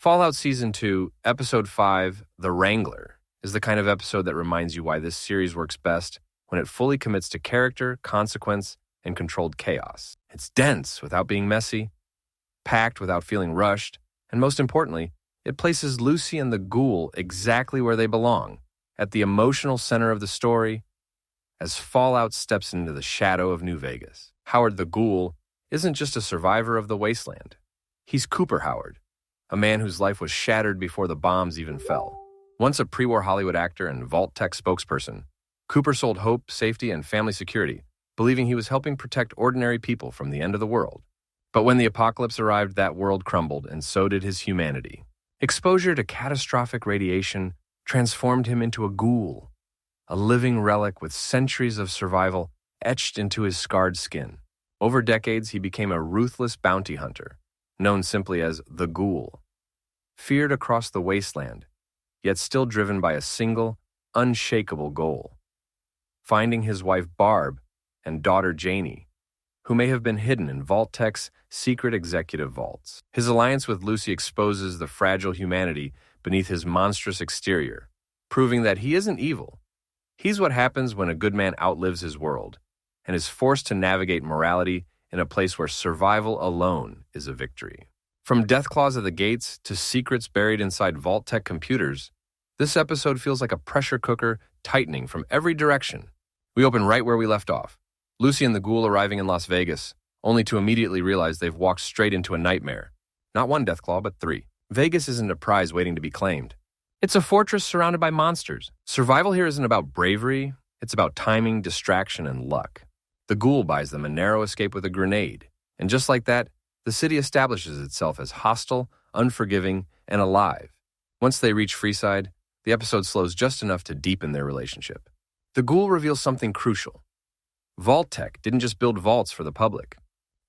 Fallout Season 2, Episode 5, The Wrangler, is the kind of episode that reminds you why this series works best when it fully commits to character, consequence, and controlled chaos. It's dense without being messy, packed without feeling rushed, and most importantly, it places Lucy and the Ghoul exactly where they belong, at the emotional center of the story, as Fallout steps into the shadow of New Vegas. Howard the Ghoul isn't just a survivor of the Wasteland. He's Cooper Howard, a man whose life was shattered before the bombs even fell. Once a pre-war Hollywood actor and Vault-Tec spokesperson, Cooper sold hope, safety, and family security, believing he was helping protect ordinary people from the end of the world. But when the apocalypse arrived, that world crumbled, and so did his humanity. Exposure to catastrophic radiation transformed him into a ghoul, a living relic with centuries of survival etched into his scarred skin. Over decades, he became a ruthless bounty hunter, known simply as the Ghoul, feared across the wasteland, yet still driven by a single, unshakable goal: finding his wife Barb and daughter Janie, who may have been hidden in Vault-Tec's secret executive vaults. His alliance with Lucy exposes the fragile humanity beneath his monstrous exterior, proving that he isn't evil. He's what happens when a good man outlives his world and is forced to navigate morality in a place where survival alone is a victory. From Deathclaws at the gates to secrets buried inside Vault-Tec computers, this episode feels like a pressure cooker tightening from every direction. We open right where we left off. Lucy and the Ghoul arriving in Las Vegas, only to immediately realize they've walked straight into a nightmare. Not one Deathclaw, but three. Vegas isn't a prize waiting to be claimed. It's a fortress surrounded by monsters. Survival here isn't about bravery, it's about timing, distraction, and luck. The Ghoul buys them a narrow escape with a grenade, and just like that, the city establishes itself as hostile, unforgiving, and alive. Once they reach Freeside, the episode slows just enough to deepen their relationship. The Ghoul reveals something crucial. Vault-Tec didn't just build vaults for the public.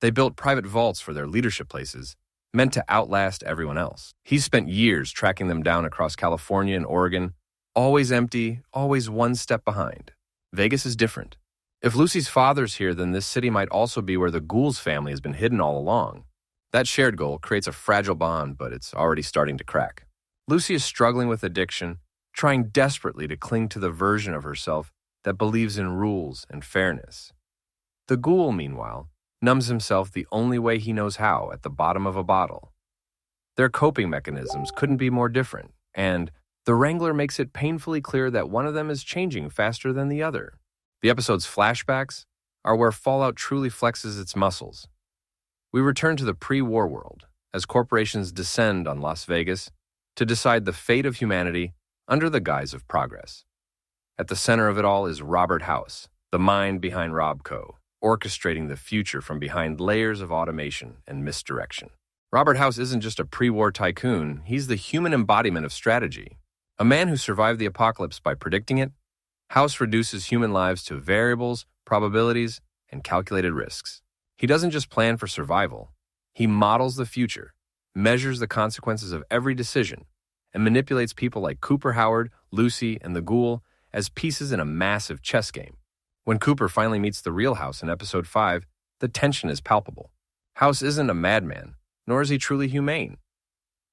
They built private vaults for their leadership places, meant to outlast everyone else. He's spent years tracking them down across California and Oregon, always empty, always one step behind. Vegas is different. If Lucy's father's here, then this city might also be where the Ghoul's family has been hidden all along. That shared goal creates a fragile bond, but it's already starting to crack. Lucy is struggling with addiction, trying desperately to cling to the version of herself that believes in rules and fairness. The Ghoul, meanwhile, numbs himself the only way he knows how, at the bottom of a bottle. Their coping mechanisms couldn't be more different, and the Wrangler makes it painfully clear that one of them is changing faster than the other. The episode's flashbacks are where Fallout truly flexes its muscles. We return to the pre-war world, as corporations descend on Las Vegas to decide the fate of humanity under the guise of progress. At the center of it all is Robert House, the mind behind Robco, orchestrating the future from behind layers of automation and misdirection. Robert House isn't just a pre-war tycoon, he's the human embodiment of strategy. A man who survived the apocalypse by predicting it, House reduces human lives to variables, probabilities, and calculated risks. He doesn't just plan for survival. He models the future, measures the consequences of every decision, and manipulates people like Cooper Howard, Lucy, and the Ghoul as pieces in a massive chess game. When Cooper finally meets the real House in Episode 5, the tension is palpable. House isn't a madman, nor is he truly humane.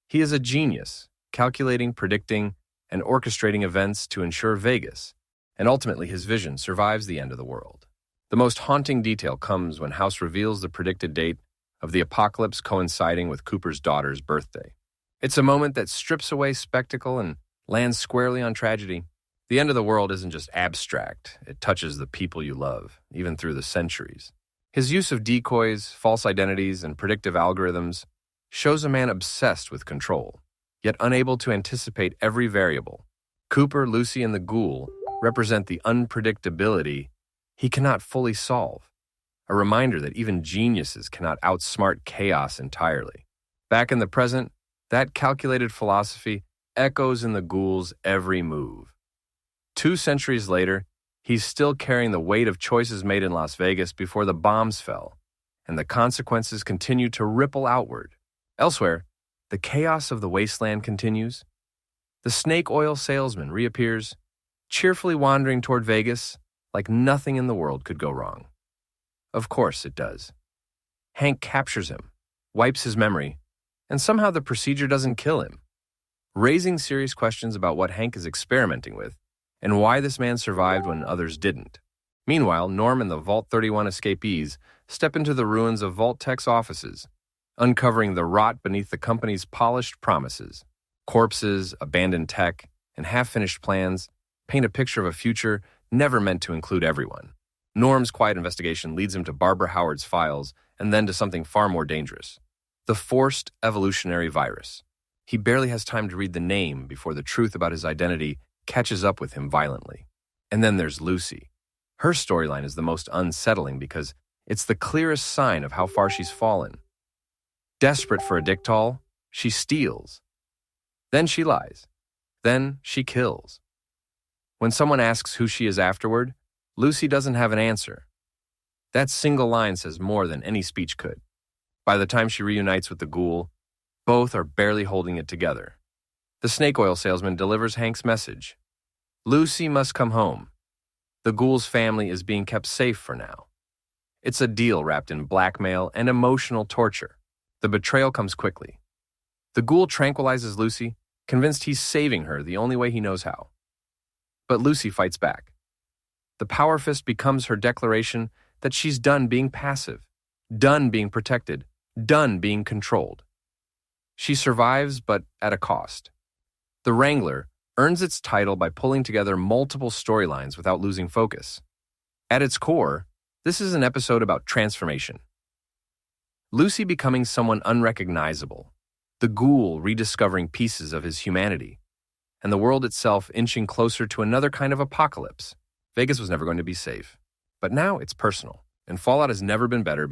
He is a genius, calculating, predicting, and orchestrating events to ensure Vegas, and ultimately his vision survives the end of the world. The most haunting detail comes when House reveals the predicted date of the apocalypse coinciding with Cooper's daughter's birthday. It's a moment that strips away spectacle and lands squarely on tragedy. The end of the world isn't just abstract, it touches the people you love, even through the centuries. His use of decoys, false identities, and predictive algorithms shows a man obsessed with control, yet unable to anticipate every variable. Cooper, Lucy, and the Ghoul represent the unpredictability he cannot fully solve, a reminder that even geniuses cannot outsmart chaos entirely. Back in the present, that calculated philosophy echoes in the Ghoul's every move. 2 centuries later, he's still carrying the weight of choices made in Las Vegas before the bombs fell, and the consequences continue to ripple outward. Elsewhere, the chaos of the Wasteland continues. The snake oil salesman reappears, cheerfully wandering toward Vegas like nothing in the world could go wrong. Of course it does. Hank captures him, wipes his memory, And somehow the procedure doesn't kill him, raising serious questions about what Hank is experimenting with and why this man survived when others didn't. Meanwhile, Norm and the Vault 31 escapees step into the ruins of Vault-Tec's offices, uncovering the rot beneath the company's polished promises. Corpses, abandoned tech, and half-finished plans paint a picture of a future never meant to include everyone. Norm's quiet investigation leads him to Barbara Howard's files and then to something far more dangerous: the forced evolutionary virus. He barely has time to read the name before the truth about his identity catches up with him violently. And then there's Lucy. Her storyline is the most unsettling because it's the clearest sign of how far she's fallen. Desperate for a dictol, she steals. Then she lies. Then she kills. When someone asks who she is afterward, Lucy doesn't have an answer. That single line says more than any speech could. By the time she reunites with the Ghoul, both are barely holding it together. The snake oil salesman delivers Hank's message. Lucy must come home. The Ghoul's family is being kept safe for now. It's a deal wrapped in blackmail and emotional torture. The betrayal comes quickly. The Ghoul tranquilizes Lucy, convinced he's saving her the only way he knows how. But Lucy fights back. The Power Fist becomes her declaration that she's done being passive, done being protected, done being controlled. She survives, but at a cost. The Wrangler earns its title by pulling together multiple storylines without losing focus. At its core, this is an episode about transformation. Lucy becoming someone unrecognizable, the Ghoul rediscovering pieces of his humanity, and the world itself inching closer to another kind of apocalypse. Vegas was never going to be safe. But now it's personal, and Fallout has never been better